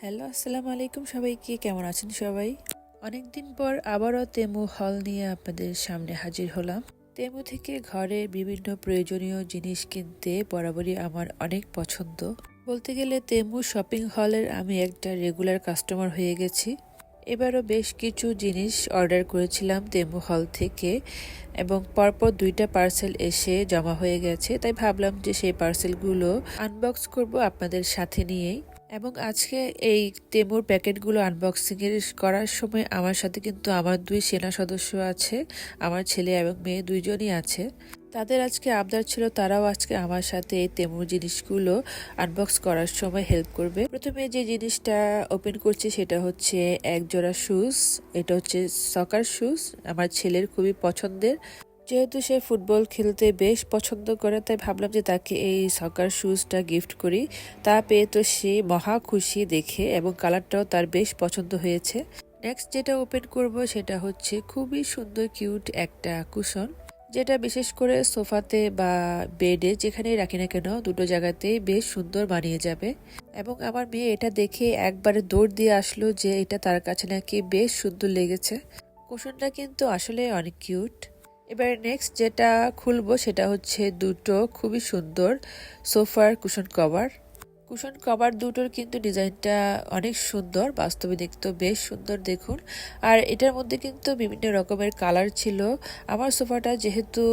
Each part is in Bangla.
হ্যালো, আসসালামু আলাইকুম সবাইকে। কেমন আছেন সবাই? অনেকদিন পর আবারও তেমু হল নিয়ে আপনাদের সামনে হাজির হলাম। তেমু থেকে ঘরের বিভিন্ন প্রয়োজনীয় জিনিস কিনতে বরাবরই আমার অনেক পছন্দ। বলতে গেলে তেমু শপিং হলের আমি একটা রেগুলার কাস্টমার হয়ে গেছি। এবারও বেশ কিছু জিনিস অর্ডার করেছিলাম তেমু হল থেকে এবং পরপর 2টা পার্সেল এসে জমা হয়ে গেছে, তাই ভাবলাম যে সেই পার্সেলগুলো আনবক্স করব আপনাদের সাথে নিয়েই। এবং আজকে এই তেমুর প্যাকেটগুলো আনবক্সিং এর করার সময় আমার সাথে কিন্তু আমার 2 সেনা সদস্য আছে, আমার ছেলে এবং মেয়ে দুইজনই আছে। তাদের আজকে আবদার ছিল তারাও আজকে আমার সাথে এই তেমুর জিনিসগুলো আনবক্স করার সময় হেল্প করবে। প্রথমে যে জিনিসটা ওপেন করছি সেটা হচ্ছে এক জোড়া শুজ। এটা হচ্ছে সকার শুজ, আমার ছেলের খুবই পছন্দের। যেহেতু সে ফুটবল খেলতে বেশ পছন্দ করে, তাই ভাবলাম যে তাকে এই সকার শুজটা গিফট করি। তা পেয়ে তো সে মহা খুশি দেখে এবং কালারটাও তার বেশ পছন্দ হয়েছে। নেক্সট যেটা ওপেন করব সেটা হচ্ছে খুবই সুন্দর কিউট একটা কুশন, যেটা বিশেষ করে সোফাতে বা বেডে যেখানেই রাখি না কেন দুটো জায়গাতেই বেশ সুন্দর মানিয়ে যাবে। এবং আমার মেয়ে এটা দেখে একবারে দৌড় দিয়ে আসলো যে এটা তার কাছে নাকি বেশ সুন্দর লেগেছে। কুশনটা কিন্তু আসলে অনেক কিউট। এবার নেক্সট যেটা খুলবো সেটা হচ্ছে দুটো খুবই সুন্দর সোফার কুশন কভার দুটোর কিন্তু ডিজাইনটা অনেক সুন্দর, বাস্তবে দেখতে বেশ সুন্দর দেখুন। আর এটার মধ্যে কিন্তু বিভিন্ন রকমের কালার ছিল। আমার সোফাটা যেহেতু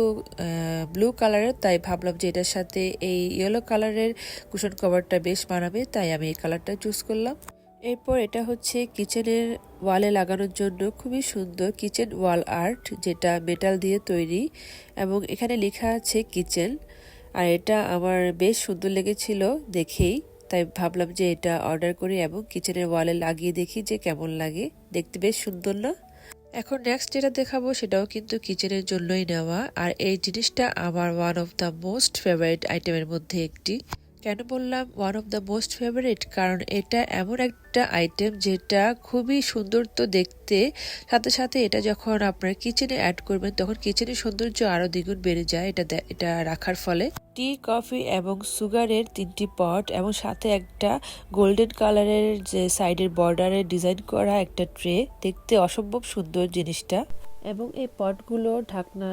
ব্লু কালারের, তাই ভাবলাম যে এটার সাথে এই ইয়েলো কালারের কুশন কভারটা বেশ মানাবে, তাই আমি এই কালারটা চুজ করলাম। এরপর এটা হচ্ছে কিচেনের ওয়ালে লাগানোর জন্য খুবই সুন্দর কিচেন ওয়াল আর্ট, যেটা মেটাল দিয়ে তৈরি এবং এখানে লেখা আছে কিচেন। আর এটা আমার বেশ সুন্দর লেগেছিল দেখেই, তাই ভাবলাম যে এটা অর্ডার করি এবং কিচেনের ওয়ালে লাগিয়ে দেখি যে কেমন লাগে। দেখতে বেশ সুন্দর না? এখন নেক্সট যেটা দেখাবো সেটাও কিন্তু কিচেনের জন্যই নেওয়া, আর এই জিনিসটা আমার one of the most favourite আইটেমের মধ্যে একটি। কেন বললাম one of the most favourite? কারণ এটা এমন একটা আইটেম যেটা খুবই সুন্দর তো দেখতে, সাথে সাথে এটা যখন আপনার কিচেনে অ্যাড করবেন তখন কিচেনের সৌন্দর্য আরো দ্বিগুণ বেড়ে যায় এটা রাখার ফলে। টি, কফি এবং সুগারের 3টি পট এবং সাথে একটা গোল্ডেন কালারের যে সাইডের বর্ডারের ডিজাইন করা একটা ট্রে, দেখতে অসম্ভব সুন্দর জিনিসটা। এবং এই পটগুলো ঢাকনা,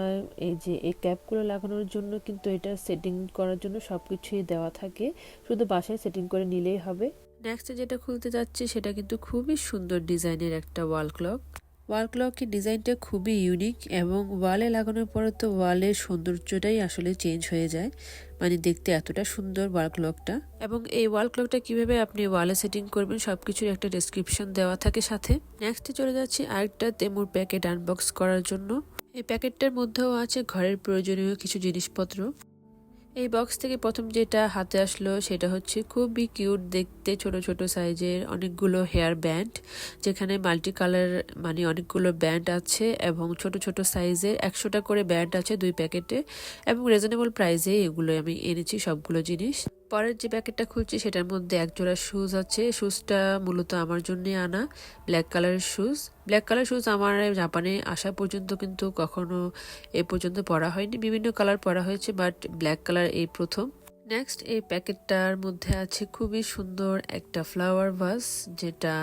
এই যে এই ক্যাপগুলো লাগানোর জন্য কিন্তু এটা সেটিং করার জন্য সবকিছুই দেওয়া থাকে, শুধু বাসায় সেটিং করে নিলেই হবে। নেক্সট যেটা খুলতে যাচ্ছি সেটা কিন্তু খুবই সুন্দর ডিজাইনের একটা ওয়াল ক্লকের ডিজাইনটা খুবই ইউনিক এবং ওয়ালে লাগানোর পরে তো ওয়ালের সৌন্দর্যটাই আসলে চেঞ্জ হয়ে যায়, মানে দেখতে এতটা সুন্দর ওয়াল ক্লকটা। এবং এই ওয়াল ক্লকটা কিভাবে আপনি ওয়ালে সেটিং করবেন সবকিছুর একটা ডেসক্রিপশন দেওয়া থাকে সাথে। নেক্সটে চলে যাচ্ছি আরেকটা তেমুর প্যাকেট আনবক্স করার জন্য। এই প্যাকেটটার মধ্যেও আছে ঘরের প্রয়োজনীয় কিছু জিনিসপত্র। এই বক্স থেকে প্রথম যেটা হাতে আসলো সেটা হচ্ছে খুবই কিউট দেখতে, ছোট ছোট সাইজের অনেকগুলো হেয়ার ব্যান্ড, যেখানে মাল্টি কালার মানে অনেকগুলো ব্যান্ড আছে এবং ছোট ছোট সাইজের 100টা করে ব্যান্ড আছে 2 প্যাকেটে এবং রিজনেবল প্রাইসে এগুলো আমি এনেছি সবগুলো জিনিস। পরের যে প্যাকেটটা খুলছি সেটার মধ্যে এক জোড়া শুজ আছে। শুজটা মূলত আমার জন্য আনা, ব্ল্যাক কালারের শুজ আমার জাপানে আসা পর্যন্ত কিন্তু কখনো এ পর্যন্ত পরা হয়নি, বিভিন্ন কালার পরা হয়েছে বাট ব্ল্যাক কালার এই প্রথম। নেক্সট এই প্যাকেটটার মধ্যে আছে খুবই সুন্দর একটা ফ্লাওয়ার ভাস, যেটা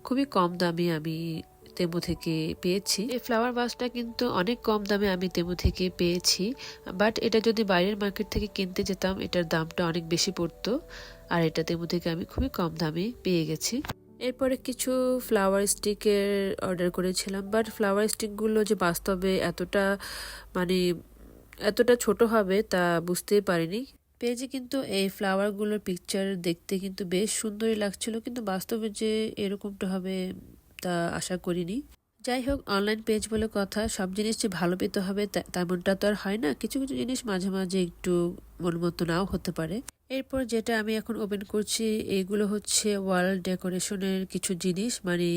খুবই কম দামে আমি তেমু থেকে পেয়েছি। এই ফ্লাওয়ার ভাসটা কিন্তু অনেক কম দামে আমি তেমু থেকে পেয়েছি, বাট এটা যদি বাইরের মার্কেট থেকে কিনতে যেতাম এটার দামটা অনেক বেশি পড়তো, আর এটা তেমু থেকে আমি খুবই কম দামে পেয়ে গেছি। এরপরে কিছু ফ্লাওয়ার স্টিকের অর্ডার করেছিলাম, বাট ফ্লাওয়ার স্টিকগুলো যে বাস্তবে মানে এতটা ছোট হবে তা বুঝতেই পারিনি। পেজে কিন্তু এই ফ্লাওয়ারগুলোর পিকচার দেখতে কিন্তু বেশ সুন্দরই লাগছিল, কিন্তু বাস্তবে যে এরকমটা হবে তা আশা করিনি। যাই হোক, অনলাইন পেজ বলে কথা, সব জিনিস যে ভালো পেতে হবে তেমনটা তো আর হয় না, কিছু কিছু জিনিস মাঝে মাঝে একটু মন মতো নাও হতে পারে। এরপর যেটা আমি এখন ওপেন করছি এইগুলো হচ্ছে ওয়াল ডেকোরেশনের কিছু জিনিস, মানে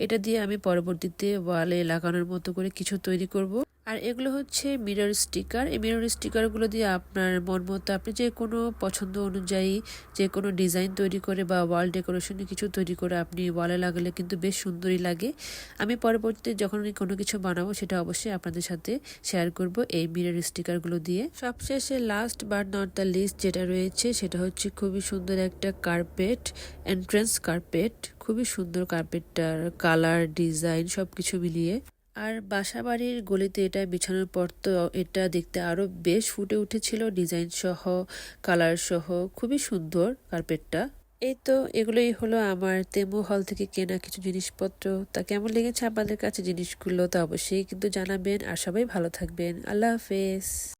এটা দিয়ে আমি পরবর্তীতে ওয়ালে লাগানোর মতো করে কিছু তৈরি করব। আর এগুলো হচ্ছে মিরর স্টিকার। এই মিরর স্টিকারগুলো দিয়ে আপনার মন মতো আপনি যে কোনো পছন্দ অনুযায়ী যে কোনো ডিজাইন তৈরি করে বা ওয়াল ডেকোরেশনে কিছু তৈরি করে আপনি ওয়ালে লাগালে কিন্তু বেশ সুন্দরই লাগে। আমি পরবর্তীতে যখন কোনো কিছু বানাবো সেটা অবশ্যই আপনাদের সাথে শেয়ার করব এই মিরর স্টিকারগুলো দিয়ে। সবশেষে last but not the least যেটা রয়েছে সেটা হচ্ছে খুবই সুন্দর একটা কার্পেট, এন্ট্রেন্স কার্পেট। খুবই সুন্দর কার্পেটটার কালার, ডিজাইন সবকিছু মিলিয়ে। আর বাসাবাড়ির গলিতে এটা বিছানোর পর তো এটা দেখতে আরো বেশ ফুটে উঠেছিল, ডিজাইন সহ, কালার সহ। খুবই সুন্দর কার্পেটটা। এই তো এগুলোই হলো আমার তেমু হল থেকে কেনা কিছু জিনিসপত্র। তা কেমন লেগেছে আপনাদের কাছে জিনিসগুলো তা অবশ্যই কিন্তু জানাবেন। আর সবাই ভালো থাকবেন। আল্লাহ হাফেজ।